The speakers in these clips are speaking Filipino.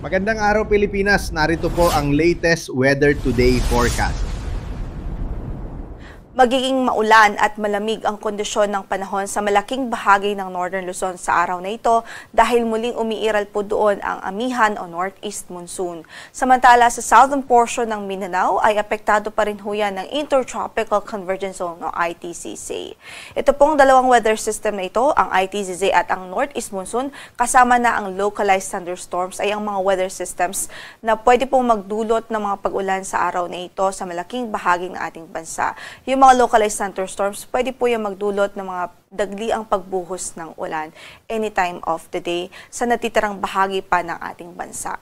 Magandang araw Pilipinas, narito po ang latest Weather Today forecast. Magiging maulan at malamig ang kondisyon ng panahon sa malaking bahagi ng Northern Luzon sa araw na ito dahil muling umiiral po doon ang amihan o northeast monsoon. Samantala sa southern portion ng Mindanao ay apektado pa rin ho yan ng Intertropical Convergence Zone o ITCZ. Ito pong dalawang weather system na ito, ang ITCZ at ang northeast monsoon, kasama na ang localized thunderstorms ay ang mga weather systems na pwede pong magdulot ng mga pag-ulan sa araw na ito sa malaking bahagi ng ating bansa. Yung mga localized thunderstorms, pwede po yung magdulot ng mga dagliang pagbuhos ng ulan anytime of the day sa natitirang bahagi pa ng ating bansa.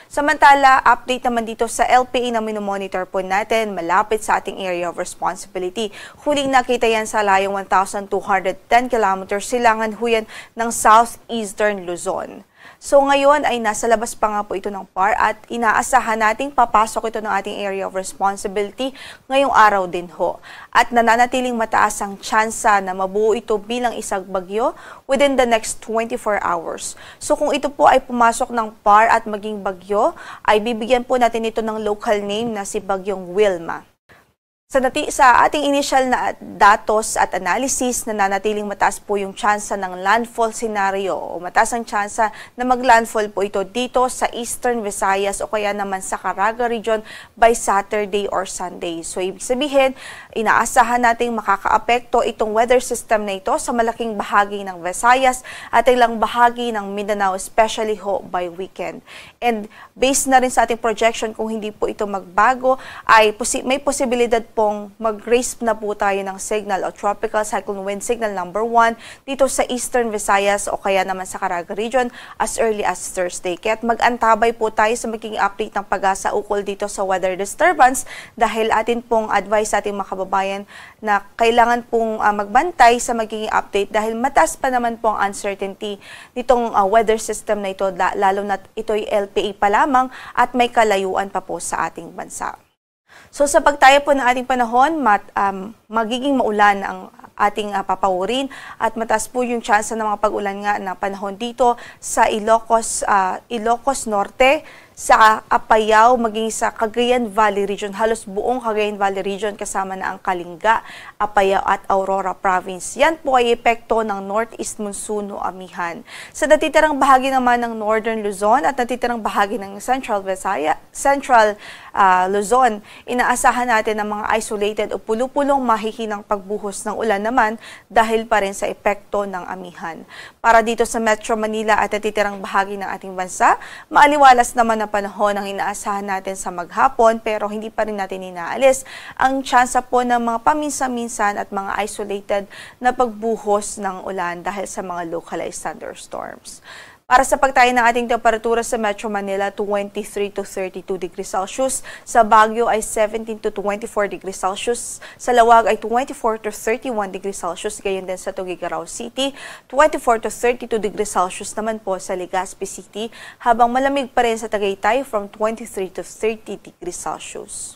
Samantala, update naman dito sa LPA na minomonitor po natin malapit sa ating area of responsibility. Huling nakita yan sa layong 1,210 kilometers silangan huyan ng southeastern Luzon. So ngayon ay nasa labas pa nga po ito ng PAR at inaasahan nating papasok ito ng ating area of responsibility ngayong araw din ho. At nananatiling mataas ang tsansa na mabuo ito bilang isang bagyo within the next 24 hours. So kung ito po ay pumasok ng PAR at maging bagyo, ay bibigyan po natin ito ng local name na si Bagyong Wilma. Sa ating initial na datos at analysis, nananatiling mataas po yung tsansa ng landfall scenario o mataas ang tsansa na mag-landfall po ito dito sa Eastern Visayas o kaya naman sa Caraga region by Saturday or Sunday. So ibig sabihin, inaasahan nating makakaapekto itong weather system na ito sa malaking bahagi ng Visayas at ilang bahagi ng Mindanao, especially ho by weekend. And based na rin sa ating projection, kung hindi po ito magbago, ay may posibilidad po mag-raise na po tayo ng signal o tropical cyclone wind signal number 1 dito sa Eastern Visayas o kaya naman sa Caraga region as early as Thursday. Kaya't mag-antabay po tayo sa magiging update ng Pag-asa ukol dito sa weather disturbance dahil atin pong advice sa ating mga kababayan na kailangan pong magbantay sa magiging update dahil mataas pa naman po ang uncertainty nitong weather system na ito lalo na ito'y LPA pa lamang at may kalayuan pa po sa ating bansa. So sa pagtaya po ng ating panahon, magiging maulan ang ating papawirin at mataas po yung tsansa ng mga pag-ulan nga na panahon dito sa Ilocos Norte, sa Apayao, maging sa Cagayan Valley Region, halos buong Cagayan Valley Region kasama na ang Kalinga, Apayao at Aurora Province. Yan po ay epekto ng Northeast Monsoon o amihan. Sa natitirang bahagi naman ng Northern Luzon at natitirang bahagi ng Central Luzon, inaasahan natin ng mga isolated o pulo-pulong mahihinang pagbuhos ng ulan naman dahil pa rin sa epekto ng amihan. Para dito sa Metro Manila at natitirang bahagi ng ating bansa, maaliwalas naman na panahon ang inaasahan natin sa maghapon pero hindi pa rin natin inaalis ang tsansa po ng mga paminsan-minsan at mga isolated na pagbuhos ng ulan dahil sa mga localized thunderstorms. Para sa pagtayo ng ating temperatura sa Metro Manila, 23 to 32 degrees Celsius. Sa Baguio ay 17 to 24 degrees Celsius. Sa Lawag ay 24 to 31 degrees Celsius. Gayon din sa Tuguegarao City, 24 to 32 degrees Celsius naman po sa Legazpi City. Habang malamig pa rin sa Tagaytay from 23 to 30 degrees Celsius.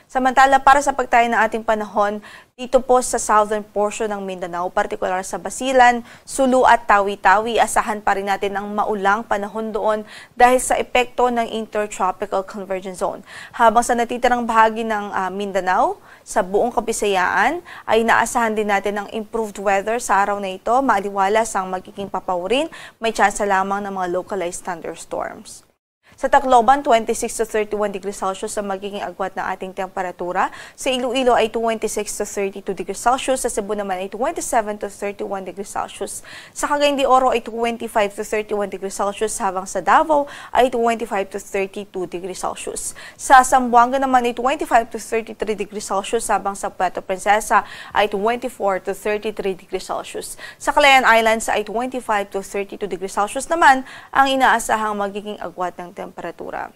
Samantala, para sa pagtayo ng ating panahon, dito po sa southern portion ng Mindanao, partikular sa Basilan, Sulu at Tawi-Tawi, asahan pa rin natin ang maulang panahon doon dahil sa epekto ng Intertropical Convergence Zone. Habang sa natitirang bahagi ng Mindanao, sa buong Kabisayaan, ay naasahan din natin ng improved weather sa araw na ito, maaliwalas ang magiging papawirin, may tsansa lamang ng mga localized thunderstorms. Sa Tacloban, 26 to 31 degrees Celsius ang magiging agwat ng ating temperatura. Sa Iloilo ay 26 to 32 degrees Celsius. Sa Cebu naman ay 27 to 31 degrees Celsius. Sa Cagayan de Oro ay 25 to 31 degrees Celsius. Habang sa Davao ay 25 to 32 degrees Celsius. Sa Zamboanga naman ay 25 to 33 degrees Celsius. Habang sa Puerto Princesa ay 24 to 33 degrees Celsius. Sa Calayan Islands ay 25 to 32 degrees Celsius naman ang inaasahang magiging agwat ng temperatura.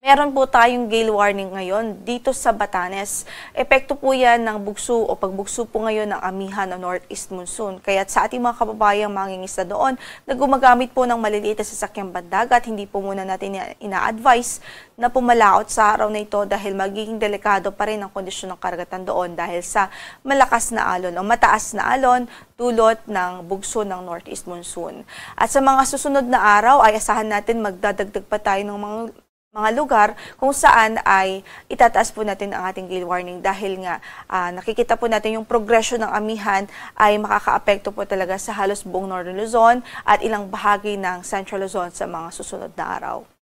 Meron po tayong gale warning ngayon dito sa Batanes. Epekto po yan ng bugso o pagbugso po ngayon ng amihan o northeast monsoon. Kaya sa ating mga kababayang mangingisda doon na gumagamit po ng maliliit na sasakyang bandagat, hindi po muna natin ina-advise na pumalaot sa araw na ito dahil magiging delikado pa rin ang kondisyon ng karagatan doon dahil sa malakas na alon o mataas na alon dulot ng bugso ng northeast monsoon. At sa mga susunod na araw ay asahan natin magdadagdag pa tayo ng mga lugar kung saan ay itataas po natin ang ating gale warning dahil nga nakikita po natin yung progression ng amihan ay makakaapekto po talaga sa halos buong Northern Luzon at ilang bahagi ng Central Luzon sa mga susunod na araw.